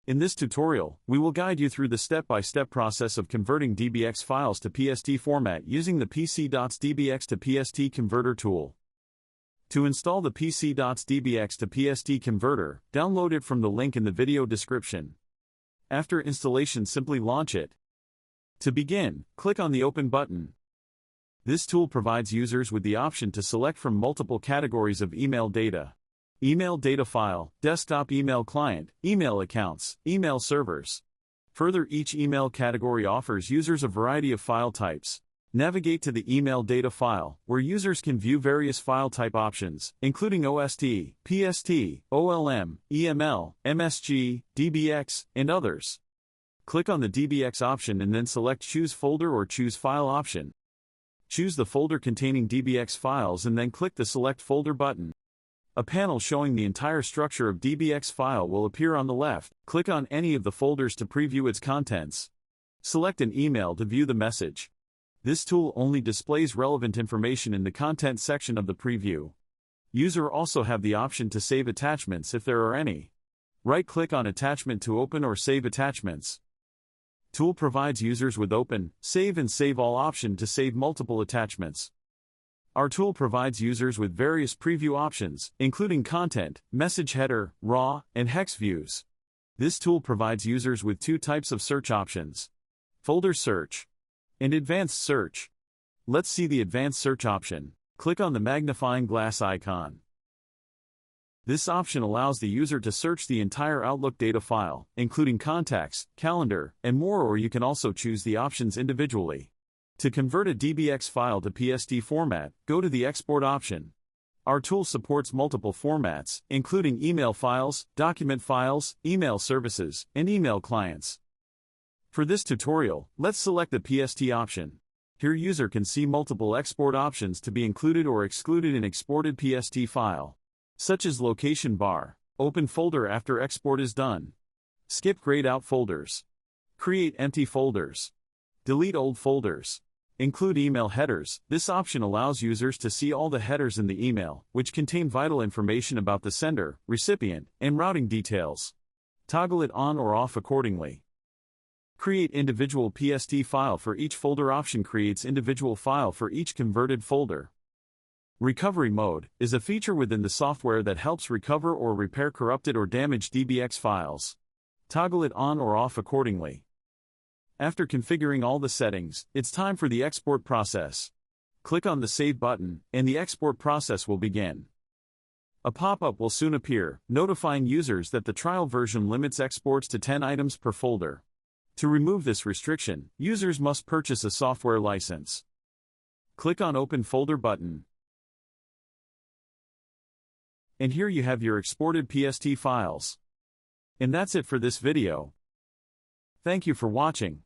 In this tutorial, we will guide you through the step-by-step process of converting DBX files to PST format using the PC.DBX to PST converter tool. To install the PC.DBX to PST converter, download it from the link in the video description. After installation, simply launch it. To begin, click on the Open button. This tool provides users with the option to select from multiple categories of email data. Email data file, desktop email client, email accounts, email servers. Further, each email category offers users a variety of file types. Navigate to the email data file, where users can view various file type options, including OST, PST, OLM, EML, MSG, DBX, and others. Click on the DBX option and then select Choose Folder or Choose File option. Choose the folder containing DBX files and then click the Select Folder button. A panel showing the entire structure of DBX file will appear on the left. Click on any of the folders to preview its contents. Select an email to view the message. This tool only displays relevant information in the content section of the preview. User also have the option to save attachments if there are any. Right-click on attachment to open or save attachments. Tool provides users with Open, Save and Save All option to save multiple attachments. Our tool provides users with various preview options, including content, message header, RAW, and hex views. This tool provides users with two types of search options: folder search and advanced search. Let's see the advanced search option. Click on the magnifying glass icon. This option allows the user to search the entire Outlook data file, including contacts, calendar, and more, or you can also choose the options individually. To convert a DBX file to PST format, go to the Export option. Our tool supports multiple formats, including email files, document files, email services, and email clients. For this tutorial, let's select the PST option. Here user can see multiple export options to be included or excluded in exported PST file, such as location bar, open folder after export is done, skip grayed out folders, create empty folders, delete old folders, include email headers. This option allows users to see all the headers in the email, which contain vital information about the sender, recipient, and routing details. Toggle it on or off accordingly. Create individual PST file for each folder option creates individual file for each converted folder. Recovery mode is a feature within the software that helps recover or repair corrupted or damaged DBX files. Toggle it on or off accordingly. After configuring all the settings, it's time for the export process. Click on the Save button, and the export process will begin. A pop-up will soon appear, notifying users that the trial version limits exports to 10 items per folder. To remove this restriction, users must purchase a software license. Click on Open Folder button. And here you have your exported PST files. And that's it for this video. Thank you for watching.